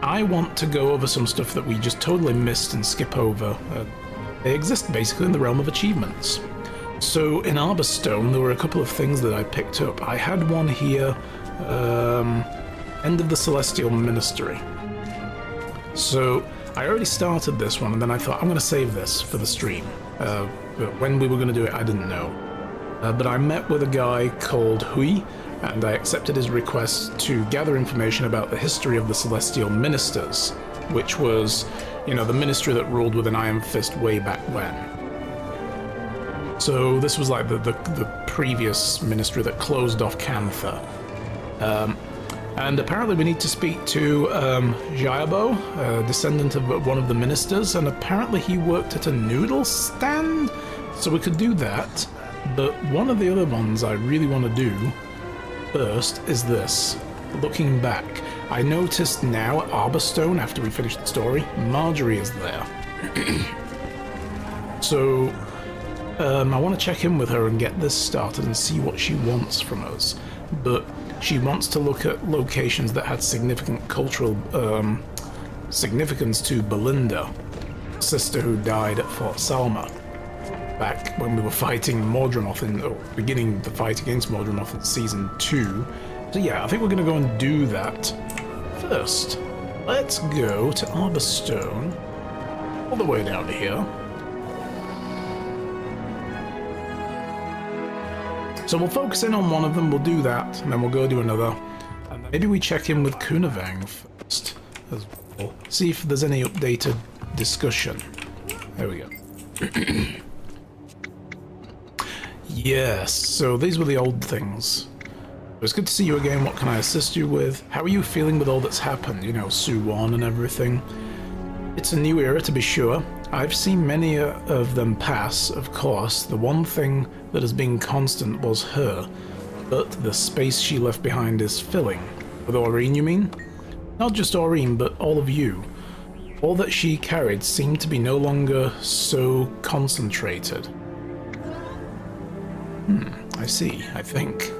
I want to go over some stuff that we just totally missed and skip over. They exist basically in the realm of achievements. So in Arborstone, there were a couple of things that I picked up. I had one here, End of the Celestial Ministry. So I already started this one, and then I thought, I'm going to save this for the stream. But when we were going to do it, I didn't know. But I met with a guy called Hui, and I accepted his request to gather information about the history of the Celestial Ministers, which was, you know, the ministry that ruled with an iron fist way back when. So this was like the previous ministry that closed off Cantha. And apparently we need to speak to Xiaobo, a descendant of one of the ministers, and apparently he worked at a noodle stand, so we could do that. But one of the other ones I really want to do first is this. Looking back, I noticed now at Arborstone, after we finished the story, Marjorie is there. So I want to check in with her and get this started and see what she wants from us. But she wants to look at locations that had significant cultural significance to Belinda, sister who died at Fort Salma back when we were fighting Mordremoth beginning the fight against Mordremoth in Season 2. So yeah, I think we're going to go and do that. First, let's go to Arborstone, all the way down here. So we'll focus in on one of them, we'll do that, and then we'll go do another. And then maybe we check in with Kunavang first, as well. See if there's any updated discussion. There we go. Yes, so these were the old things. It's good to see you again. What can I assist you with? How are you feeling with all that's happened? You know, Soo-Won and everything. It's a new era, to be sure. I've seen many of them pass, of course. The one thing that has been constant was her, but the space she left behind is filling. With Aurene, you mean? Not just Aurene, but all of you. All that she carried seemed to be no longer so concentrated. I see, I think.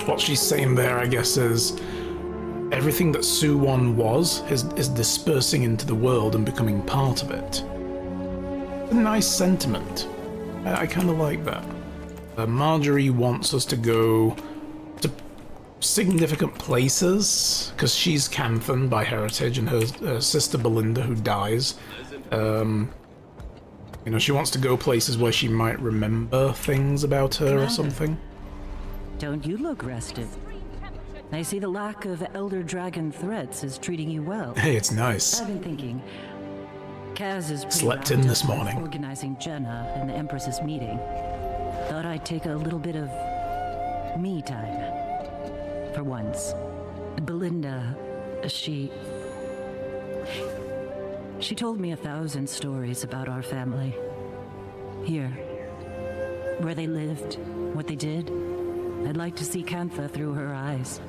What she's saying there, I guess, is everything that Soo-Won was is dispersing into the world and becoming part of it. A nice sentiment. I kind of like that. Marjorie wants us to go to significant places, because she's Canthan by heritage, and her sister Belinda, who dies. You know, she wants to go places where she might remember things about her or something. Don't you look rested? I see the lack of Elder Dragon threats is treating you well. Hey, it's nice. I've been thinking, Kaz is pretty Slept in this morning. organizing Jenna and the Empress's meeting. Thought I'd take a little bit of me time. For once. Belinda, she told me 1,000 stories about our family. Here. Where they lived, what they did. I'd like to see Cantha through her eyes.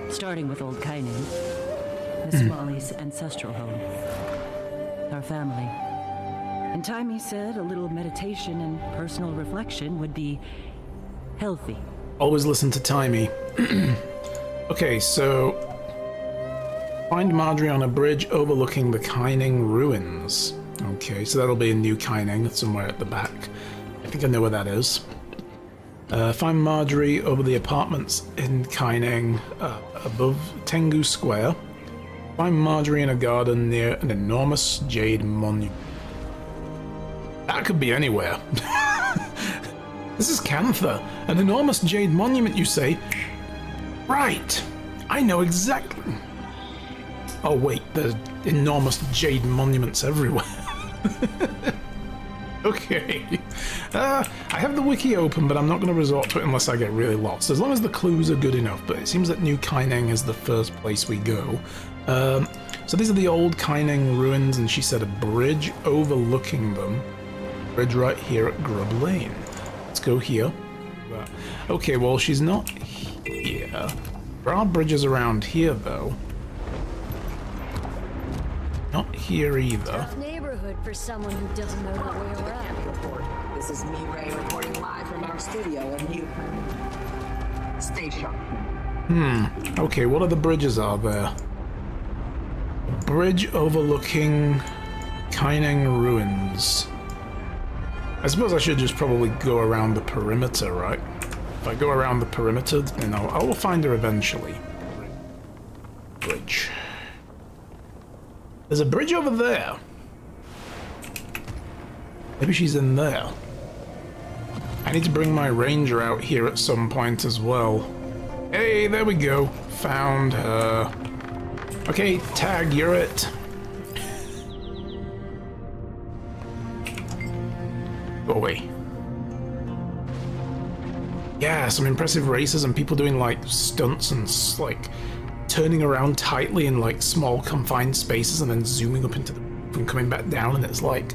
Starting with Old Kainen, Miss Molly's ancestral home. Our family. In time, he said, a little meditation and personal reflection would be healthy. Always listen to Timey. Okay, so find Marjorie on a bridge overlooking the Kaining ruins. Okay, so that'll be in New Kaining, somewhere at the back. I think I know where that is. Find Marjorie over the apartments in Kaining, above Tengu Square. Find Marjorie in a garden near an enormous jade monument. That could be anywhere. This is Cantha. An enormous jade monument, you say? Right. I know exactly. Oh wait, there's enormous jade monuments everywhere. Okay. I have the wiki open, but I'm not going to resort to it unless I get really lost, as long as the clues are good enough. But it seems that New Kaining is the first place we go. So these are the old Kaining ruins, and she said a bridge overlooking them. Bridge right here at Grub Lane. Let's go here. Okay, well, she's not here. There are bridges around here, though. Not here either. Tough neighborhood for someone who doesn't know the way around. Report. This is me, Ray, reporting live from our studio in Houston. Stay sharp. Okay, what other bridges are there? Bridge overlooking Kaining Ruins. I suppose I should just probably go around the perimeter, right? If I go around the perimeter, then I will find her eventually. Bridge. There's a bridge over there. Maybe she's in there. I need to bring my ranger out here at some point as well. Hey, there we go. Found her. Okay, Tag, you're it. Go away. Yeah, some impressive races and people doing like stunts and like turning around tightly in like small confined spaces and then zooming up into the and coming back down, and it's like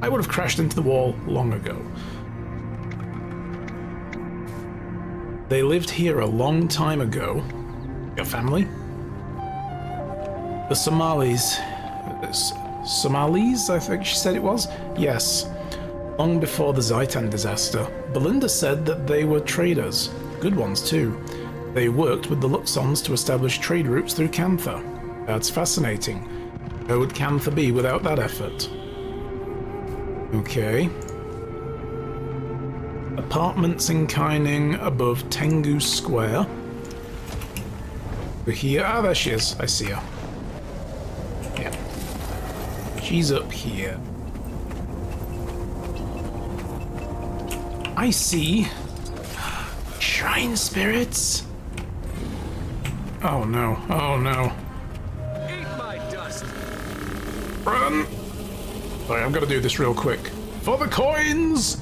I would have crashed into the wall long ago. They lived here a long time ago. Your family? The Somalis. Somalis, I think she said it was? Yes. Long before the Zaitan disaster. Belinda said that they were traders. Good ones, too. They worked with the Luxons to establish trade routes through Cantha. That's fascinating. Where would Cantha be without that effort? Okay. Apartments in Kaining above Tengu Square. We're here. Ah, there she is. I see her. Yeah. She's up here. I see. Shrine spirits? Oh no. Oh no. Eat my dust. Run! Sorry, I've got to do this real quick. For the coins!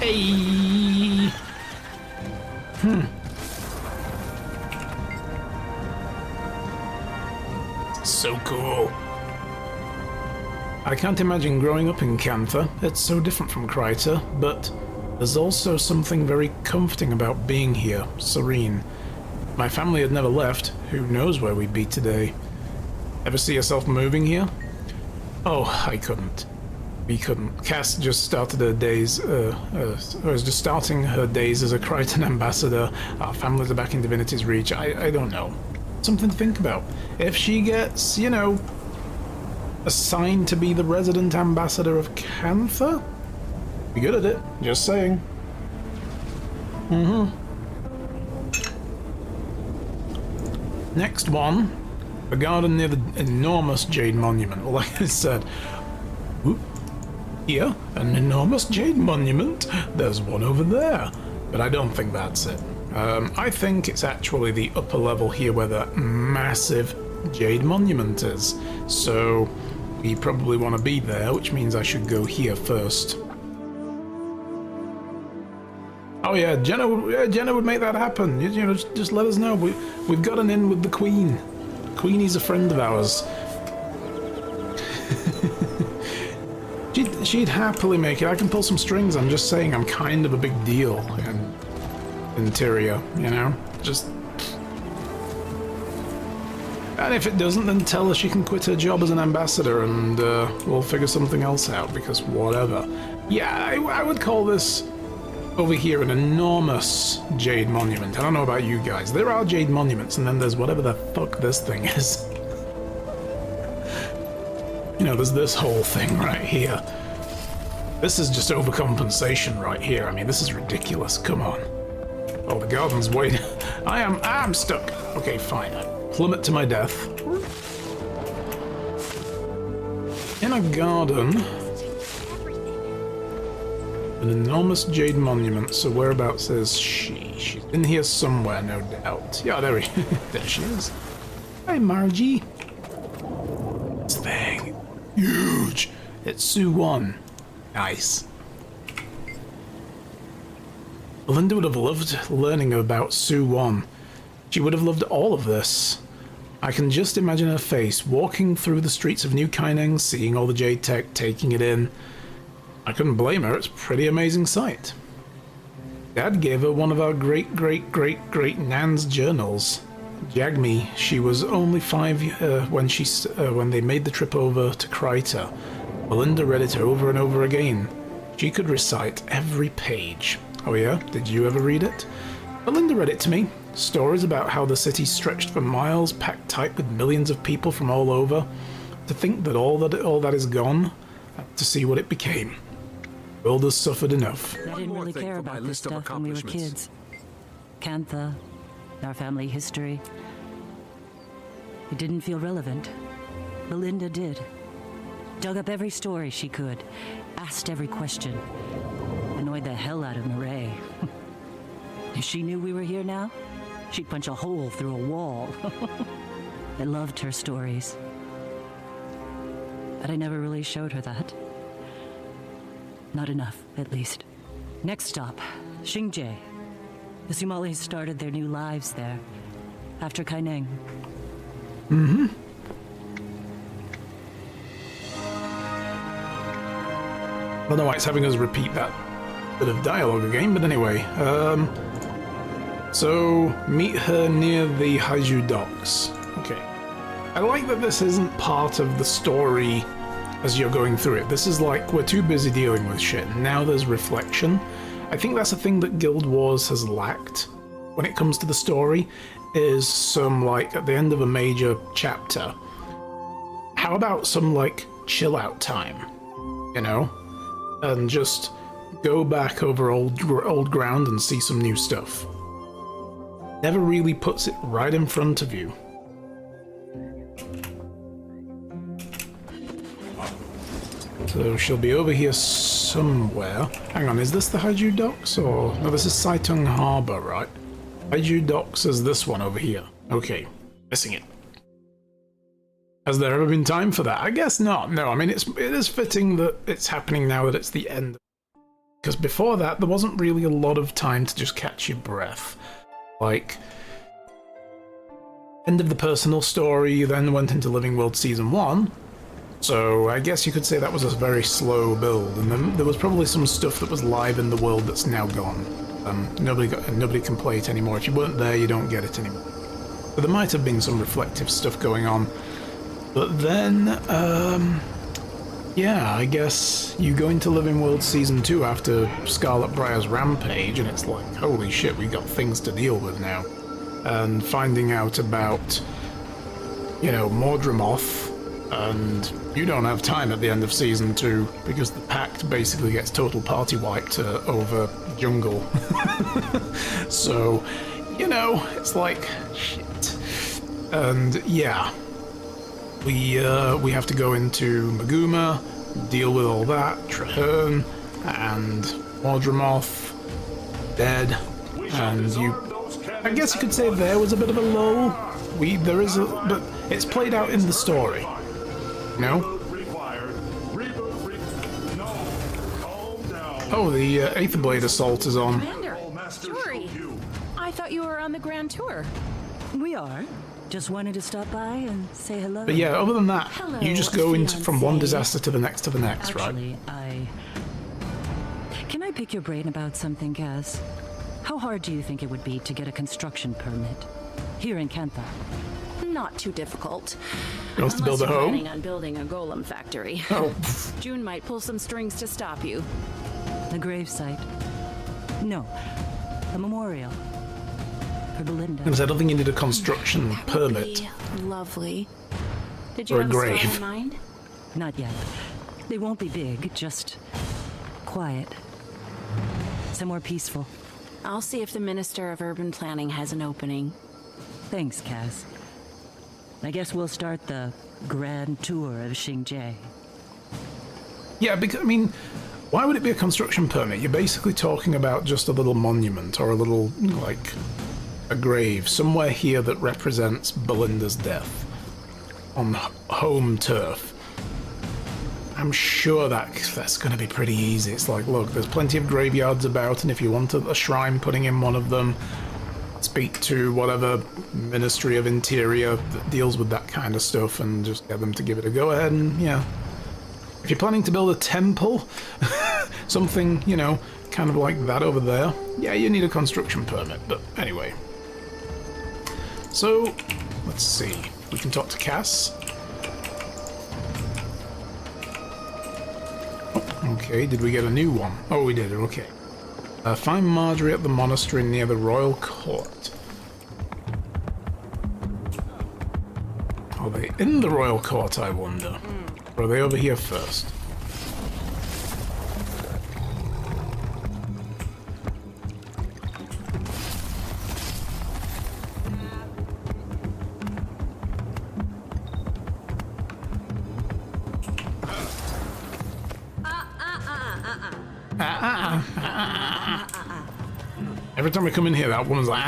Hey! So cool. I can't imagine growing up in Cantha. It's so different from Kryta, but there's also something very comforting about being here, serene. My family had never left. Who knows where we'd be today? Ever see yourself moving here? Oh, I couldn't. We couldn't. Cass just started her days, was just starting her days as a Krytan ambassador. Our families are back in Divinity's Reach. I don't know. Something to think about. If she gets, you know, assigned to be the resident ambassador of Cantha, be good at it. Just saying. Next one. The garden near the enormous Jade Monument. Well, like I said, whoop. Here, an enormous Jade Monument. There's one over there. But I don't think that's it. I think it's actually the upper level here where the massive Jade Monument is. So we probably want to be there, which means I should go here first. Oh yeah, Jenna would make that happen. You know, just let us know. We've got an in with the Queen. Queenie's a friend of ours. She'd happily make it. I can pull some strings. I'm just saying I'm kind of a big deal in Tyria, you know? Just... And if it doesn't, then tell her she can quit her job as an ambassador and we'll figure something else out, because whatever. Yeah, I would call this over here an enormous Jade Monument. I don't know about you guys. There are Jade Monuments, and then there's whatever the fuck this thing is. You know, there's this whole thing right here. This is just overcompensation right here. I mean, this is ridiculous. Come on. Oh, the garden's waiting. I'm stuck. Okay, fine. I plummet to my death. In a garden. An enormous Jade Monument. So whereabouts is she? She's in here somewhere, no doubt. Yeah, there she is. Hi, Margie. This thing. Huge. It's Soo-Won. Nice. Belinda would have loved learning about Soo-Won. She would have loved all of this. I can just imagine her face, walking through the streets of New Kaining, seeing all the Jade tech, taking it in. I couldn't blame her, it's a pretty amazing sight. Dad gave her one of our great-great-great-great Nan's journals. Jagme, she was only 5 when they made the trip over to Kryta. Belinda read it over and over again. She could recite every page. Oh yeah? Did you ever read it? Belinda read it to me. Stories about how the city stretched for miles, packed tight with millions of people from all over. To think that all that is gone, to see what it became. The world has suffered enough. I didn't really care about this stuff when we were kids. Cantha, our family history. It didn't feel relevant. Belinda did. Dug up every story she could. Asked every question. Annoyed the hell out of Murray. If she knew we were here now, she'd punch a hole through a wall. I loved her stories. But I never really showed her that. Not enough, at least. Next stop, Xingye. The Sumalis started their new lives there, after Kaineng. Mm-hmm. I don't know why it's having us repeat that bit of dialogue again, but anyway. So, meet her near the Haiju docks. Okay. I like that this isn't part of the story as you're going through it. This is like, we're too busy dealing with shit. Now there's reflection. I think that's a thing that Guild Wars has lacked when it comes to the story, is some, like, at the end of a major chapter, how about some, like, chill out time, you know? And just go back over old ground and see some new stuff. Never really puts it right in front of you. So she'll be over here somewhere. Hang on, is this the Haiju docks or... No, this is Saitung Harbor, right? Haiju docks is this one over here. Okay, missing it. Has there ever been time for that? I guess not. No, I mean, it is fitting that it's happening now that it's the end. Because before that, there wasn't really a lot of time to just catch your breath. Like, end of the personal story, then went into Living World Season 1. So I guess you could say that was a very slow build, and then there was probably some stuff that was live in the world that's now gone. Nobody can play it anymore. If you weren't there, you don't get it anymore. But there might have been some reflective stuff going on. But then, yeah, I guess you go into Living World Season 2 after Scarlet Briar's rampage, and it's like, holy shit, we got things to deal with now. And finding out about, you know, Mordremoth, and you don't have time at the end of Season 2 because the Pact basically gets total party wiped over jungle. So, you know, it's like, shit. And yeah, we have to go into Maguma, deal with all that, Traherne, and Mordremoth, dead, and you... I guess you could say there was a bit of a lull. But it's played out in the story. No? Oh, the Aetherblade Assault is on. Commander, Jory, I thought you were on the Grand Tour. We are. Just wanted to stop by and say hello. But yeah, other than that, Hello, you just go into from one fiancé. disaster to the next to the next, Actually, Can I pick your brain about something, Kaz? How hard do you think it would be to get a construction permit here in Cantha? Not too difficult. He wants to build Unless a you're home? planning on building a golem factory. Oh, June might pull some strings to stop you. A gravesite? No, a memorial for Belinda. because I don't think you need a construction permit. Lovely. Did you Or a have a spot grave. in mind? Not yet. They won't be big, just quiet. Somewhere peaceful. I'll see if the Minister of Urban Planning has an opening. Thanks, Kaz. I guess we'll start the grand tour of Xingye. Yeah, because, I mean, why would it be a construction permit? You're basically talking about just a little monument or a little, like, a grave somewhere here that represents Belinda's death on home turf. I'm sure that's going to be pretty easy. It's like, look, there's plenty of graveyards about, and if you want a shrine putting in one of them, speak to whatever Ministry of Interior that deals with that kind of stuff and just get them to give it a go ahead. And yeah, if you're planning to build a temple, something, you know, kind of like that over there, yeah, you need a construction permit. But anyway, So, let's see. We can talk to Cass. Oh, okay, did we get a new one? Oh, we did, okay. Find Marjorie at the monastery near the royal court. Are they in the royal court, I wonder? Or are they over here first? Every time we come in here, that woman's like,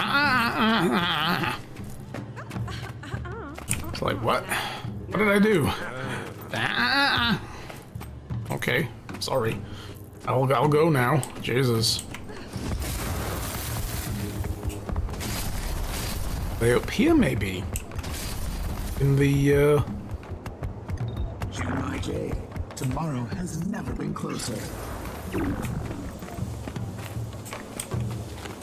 It's like, what? What did I do? Okay, sorry. I'll go now. Jesus. They up here, maybe? In the, MIJ, tomorrow has never been closer.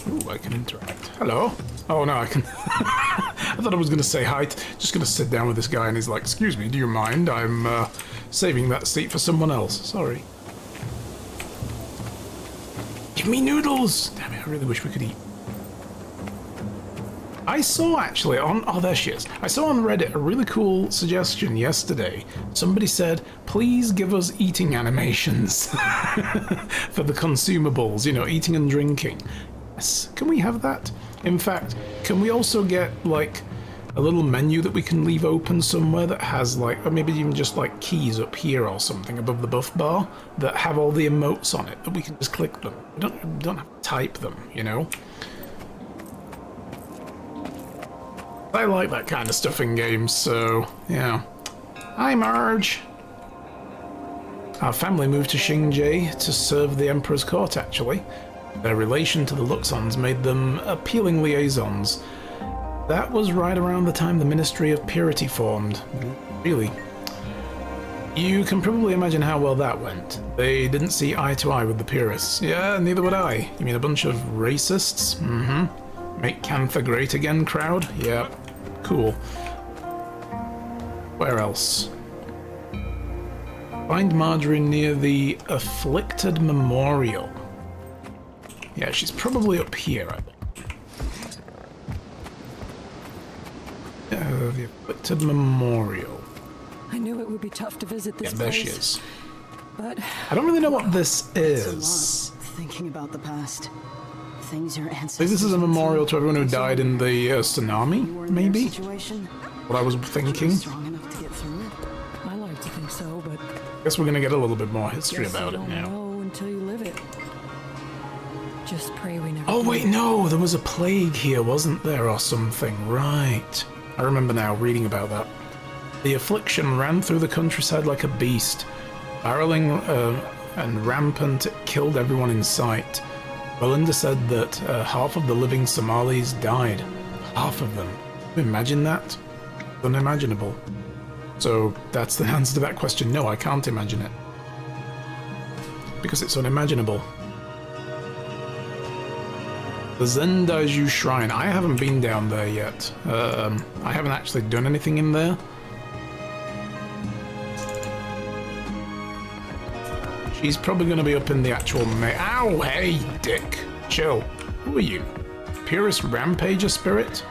Ooh, I can interact. Hello? Oh, no, I can... I thought I was going to say hi. Just going to sit down with this guy, and he's like, excuse me, do you mind? I'm saving that seat for someone else. Sorry. Give me noodles! Damn it, I really wish we could eat. I saw, actually, on... Oh, there she is. I saw on Reddit a really cool suggestion yesterday. Somebody said, please give us eating animations for the consumables, you know, eating and drinking. Yes, can we have that? In fact, can we also get, like, a little menu that we can leave open somewhere that has, like, or maybe even just, like, keys up here or something above the buff bar that have all the emotes on it, that we can just click them. We don't have to type them, you know? I like that kind of stuff in games, so, yeah. Hi, Marge! Our family moved to Xingje to serve the Emperor's court, actually. Their relation to the Luxons made them appealing liaisons. That was right around the time the Ministry of Purity formed. Really. You can probably imagine how well that went. They didn't see eye to eye with the purists. Yeah, neither would I. You mean a bunch of racists? Mm-hmm. Make Cantha great again, crowd? Yep. Cool. Where else? Find Marjorie near the Afflicted Memorial. Yeah, she's probably up here, I bet. The Afflicted Memorial. I knew it would be tough to visit this Yeah, there place. she is. But I don't really know what this It's a is. lot, thinking about the past. Things your I ancestors. think this is a memorial to everyone who died in the You tsunami, were in maybe? their situation. What I was thinking. Strong enough to get through it. I like to think so, but Guess we're gonna get a little bit more history guess about you it don't now. know until you live it. Just pray we never. Oh do. wait, no, there was a plague here, wasn't there, or something? Right. I remember now reading about that. The affliction ran through the countryside like a beast. Barreling and rampant, it killed everyone in sight. Belinda said that half of the living Somalis died. Half of them. Can you imagine that? Unimaginable. So that's the answer to that question. No, I can't imagine it. Because it's unimaginable. The Zendaiju Shrine. I haven't been down there yet. I haven't actually done anything in there. She's probably going to be up in the actual Ow! Hey, dick. Chill. Who are you? Purest Rampager Spirit?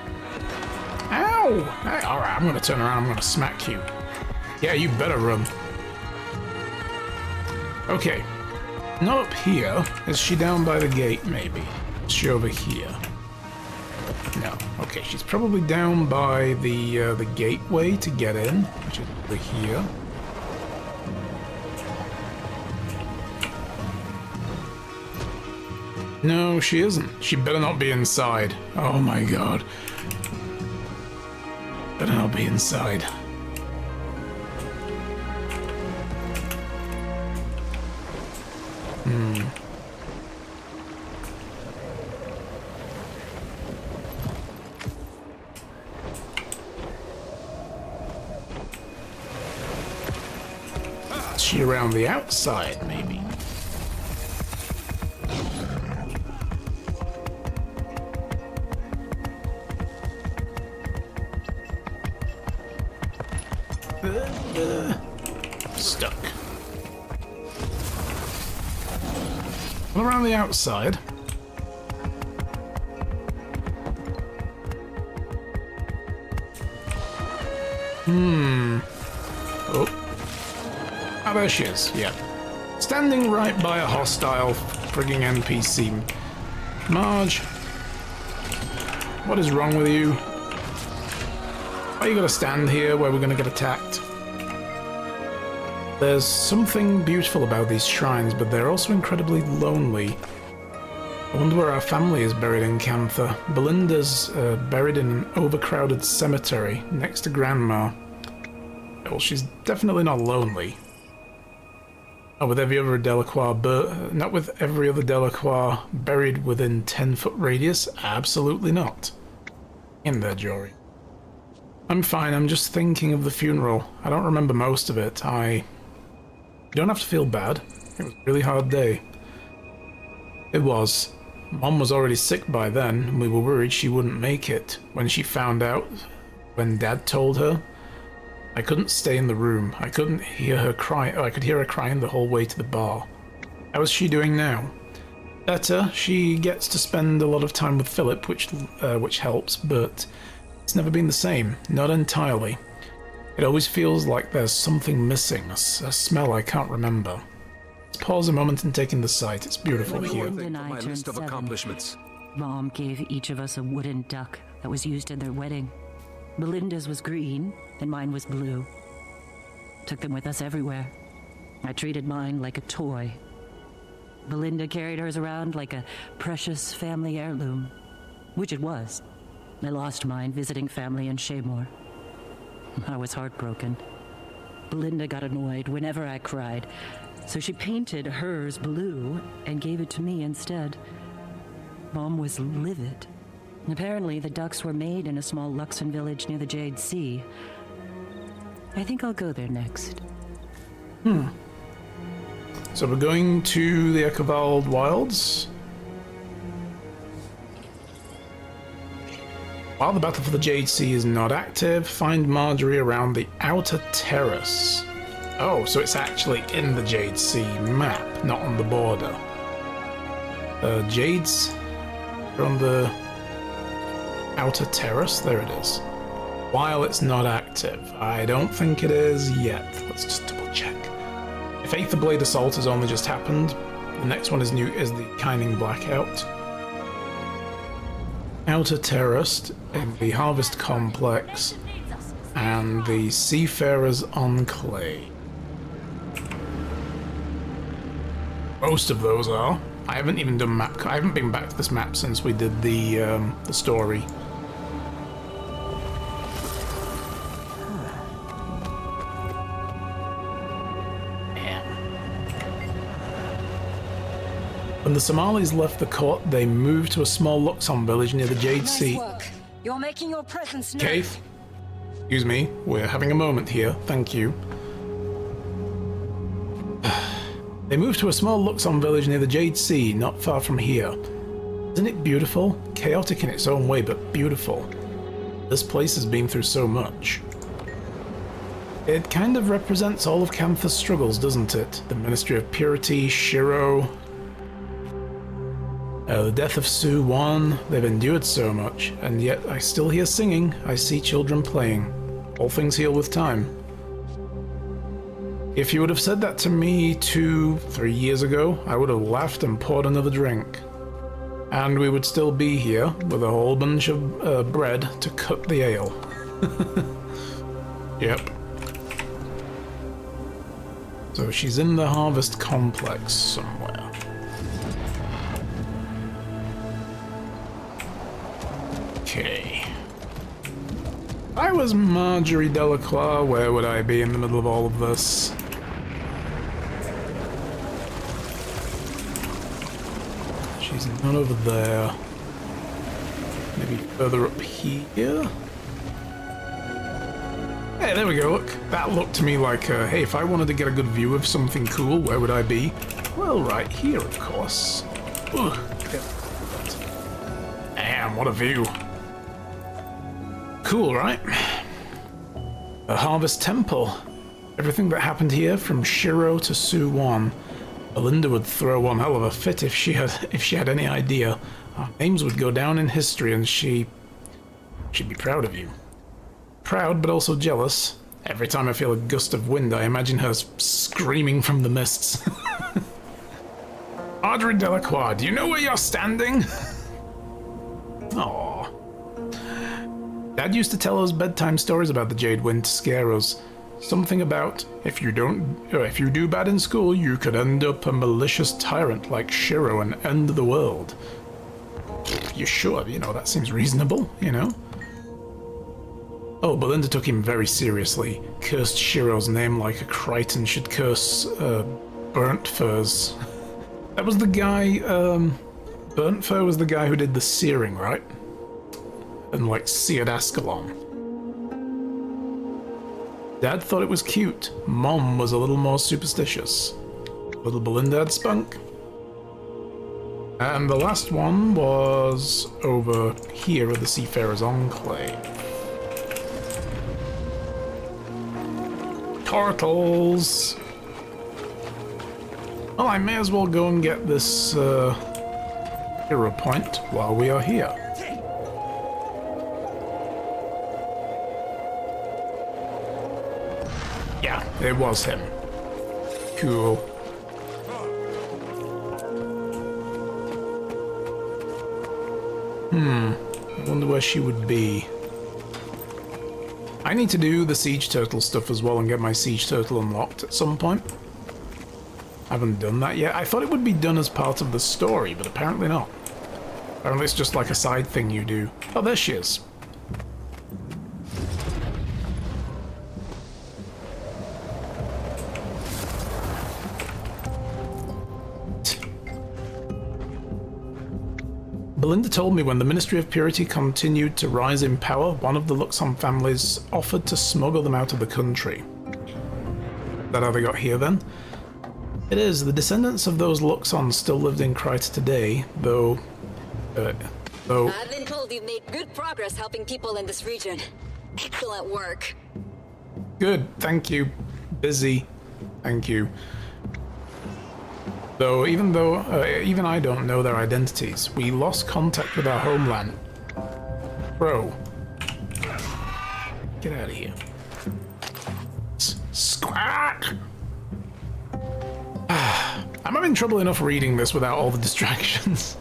Ow! Hey, alright, I'm going to turn around. I'm going to smack you. Yeah, you better run. Okay. Not up here. Is she down by the gate, maybe? Is she over here? No. Okay, she's probably down by the gateway to get in, which is over here. No, she isn't. She better not be inside. Oh my god. Better not be inside. Is she around the outside, maybe? Stuck. What around the outside? Oh. Ah, there she is, yeah. Standing right by a hostile frigging NPC. Marge. What is wrong with you? Why you gotta stand here where we're gonna get attacked? There's something beautiful about these shrines, but they're also incredibly lonely. I wonder where our family is buried in Cantha. Belinda's buried in an overcrowded cemetery next to Grandma. Well, she's definitely not lonely. Not with every other Delacroix, not with every other Delacroix buried within 10-foot radius. Absolutely not. In there, Jory. I'm fine. I'm just thinking of the funeral. I don't remember most of it. You don't have to feel bad. It was a really hard day. It was. Mom was already sick by then, and we were worried she wouldn't make it. When she found out, when Dad told her, I couldn't stay in the room. I couldn't hear her cry. I could hear her crying the whole way to the bar. How is she doing now? Better. She gets to spend a lot of time with Philip, which helps, but it's never been the same. Not entirely. It always feels like there's something missing, a smell I can't remember. Let's pause a moment and take in the sight. It's beautiful here. Belinda and I My turned list of 7. accomplishments. Mom gave each of us a wooden duck that was used in their wedding. Belinda's was green, and mine was blue. Took them with us everywhere. I treated mine like a toy. Belinda carried hers around like a precious family heirloom, which it was. I lost mine visiting family in Shaymore. I was heartbroken. Belinda got annoyed whenever I cried, so she painted hers blue and gave it to me instead. Mom was livid. Apparently, the ducks were made in a small Luxon village near the Jade Sea. I think I'll go there next. So we're going to the Echovald Wilds. While the battle for the Jade Sea is not active, find Marjorie around the outer terrace. Oh, so it's actually in the Jade Sea map, not on the border. Jades are on the outer terrace. There it is. While it's not active. I don't think it is yet. Let's just double check. If Aether Blade Assault has only just happened, the next one is the Kining Blackout. Outer Terrace in the Harvest Complex and the Seafarers Enclave. Most of those are. I haven't even done map. I haven't been back to this map since we did the story. When the Somalis left the court, they moved to a small Luxon village near the Jade Sea. You're making your presence known. Keith, excuse me, we're having a moment here. Thank you. They moved to a small Luxon village near the Jade Sea, not far from here. Isn't it beautiful? Chaotic in its own way, but beautiful. This place has been through so much. It kind of represents all of Cantha's struggles, doesn't it? The Ministry of Purity, Shiro, the death of Soo-Won. They've endured so much, and yet I still hear singing. I see children playing. All things heal with time. If you would have said that to me 2-3 years ago, I would have laughed and poured another drink. And we would still be here with a whole bunch of bread to cook the ale. Yep. So she's in the Harvest Complex somewhere. Okay. If I was Marjorie Delacroix, where would I be in the middle of all of this? She's not over there. Maybe further up here? Hey, there we go, look. That looked to me like, hey, if I wanted to get a good view of something cool, where would I be? Well, right here, of course. Ugh. Damn, what a view. Cool, right? A Harvest Temple. Everything that happened here, from Shiro to Soo-Won, Belinda would throw one hell of a fit if she had any idea. Our names would go down in history, and she'd be proud of you. Proud, but also jealous. Every time I feel a gust of wind, I imagine her screaming from the mists. Audrey Delacroix, do you know where you're standing? Aww. Dad used to tell us bedtime stories about the Jade Wind to scare us. Something about, if you do bad in school, you could end up a malicious tyrant like Shiro and end the world. You sure? You know, that seems reasonable, you know? Oh, Belinda took him very seriously. Cursed Shiro's name like a Crichton should curse, Burnt Furs. That was the guy, Burnt Fur was the guy who did the searing, right? And, like, seared Ascalon. Dad thought it was cute. Mom was a little more superstitious. Little Belinda had spunk. And the last one was over here at the Seafarers' Enclave. Turtles! Well, I may as well go and get this hero point while we are here. Yeah, it was him. Cool. I wonder where she would be. I need to do the siege turtle stuff as well and get my siege turtle unlocked at some point. I haven't done that yet. I thought it would be done as part of the story, but apparently not. Apparently it's just like a side thing you do. Oh, there she is. Belinda told me when the Ministry of Purity continued to rise in power, one of the Luxon families offered to smuggle them out of the country. Is that how they got here then? It is. The descendants of those Luxons still lived in Kryta today, though... I've been told you've made good progress helping people in this region. Excellent work. Good, thank you. Busy. Thank you. Even I don't know their identities. We lost contact with our homeland. Bro. Get out of here. Squawk! I'm having trouble enough reading this without all the distractions.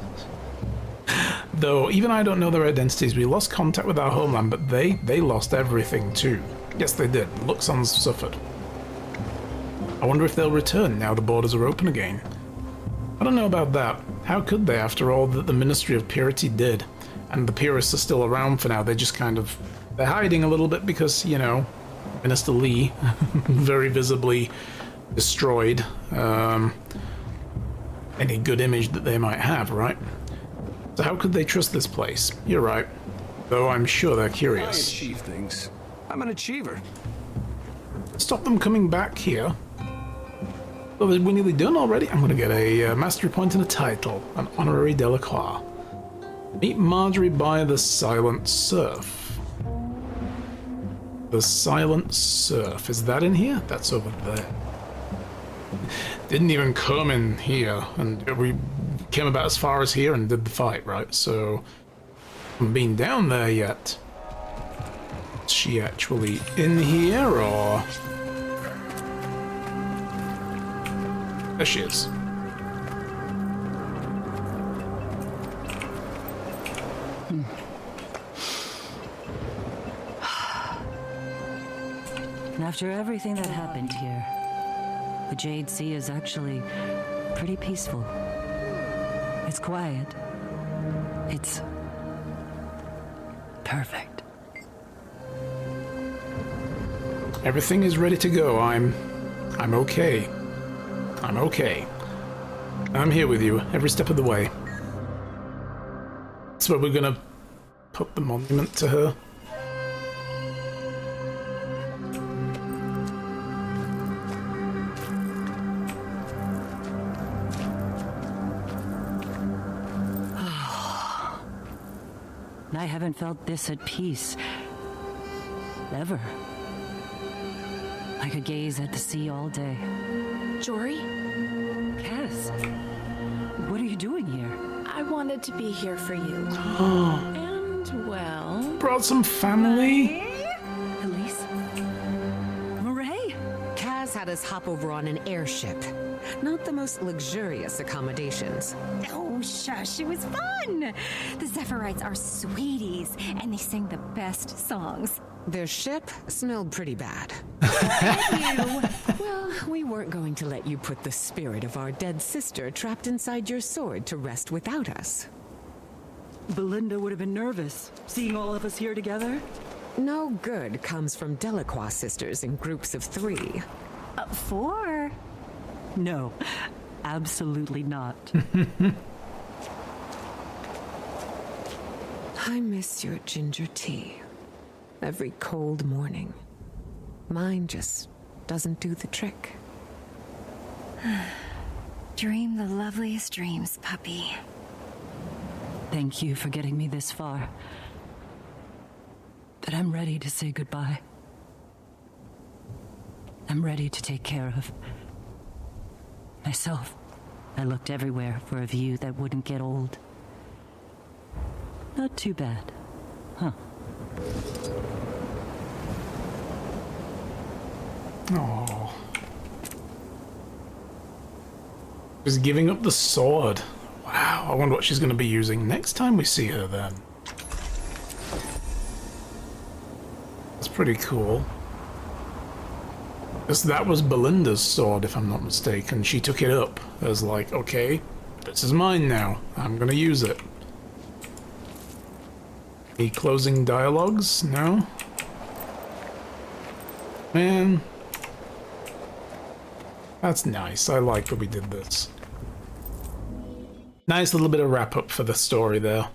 Though, even I don't know their identities. We lost contact with our homeland, but they lost everything too. Yes, they did. Luxons suffered. I wonder if they'll return now the borders are open again. I don't know about that. How could they after all that the Ministry of Purity did? And the Purists are still around for now. They're just kind of... They're hiding a little bit because, you know, Minister Lee very visibly destroyed any good image that they might have, right? So how could they trust this place? You're right. Though I'm sure they're curious. I achieve things. I'm an achiever. Stop them coming back here. Well, we're nearly done already. I'm going to get a mastery point and a title. An honorary Delacroix. Meet Marjorie by the Silent Surf. The Silent Surf. Is that in here? That's over there. Didn't even come in here. And we came about as far as here and did the fight, right? So, I haven't been down there yet. Is she actually in here, or...? There she is. After everything that happened here, the Jade Sea is actually pretty peaceful. It's quiet. It's perfect. Everything is ready to go. I'm okay. I'm okay. I'm here with you every step of the way. That's where we're gonna put the monument to her. I haven't felt this at peace. Ever. I could gaze at the sea all day. Jory, Cass, what are you doing here? I wanted to be here for you. And, well... Brought some family? Elise? Murray? Kaz had us hop over on an airship. Not the most luxurious accommodations. Oh, shush, it was fun! The Zephyrite are sweeties, and they sing the best songs. Their ship smelled pretty bad. You! Well, we weren't going to let you put the spirit of our dead sister trapped inside your sword to rest without us. Belinda would have been nervous, seeing all of us here together. No good comes from Delacroix sisters in groups of 3. 4? No, absolutely not. I miss your ginger tea. Every cold morning. Mine just doesn't do the trick. Dream the loveliest dreams, puppy. Thank you for getting me this far. But I'm ready to say goodbye. I'm ready to take care of myself. I looked everywhere for a view that wouldn't get old. Not too bad, huh? Oh. She's giving up the sword. Wow, I wonder what she's going to be using next time we see her then. That's pretty cool. Because that was Belinda's sword, if I'm not mistaken. She took it up as like, okay, this is mine now. I'm going to use it. Any closing dialogues? No? Man. That's nice. I like that we did this. Nice little bit of wrap up for the story there.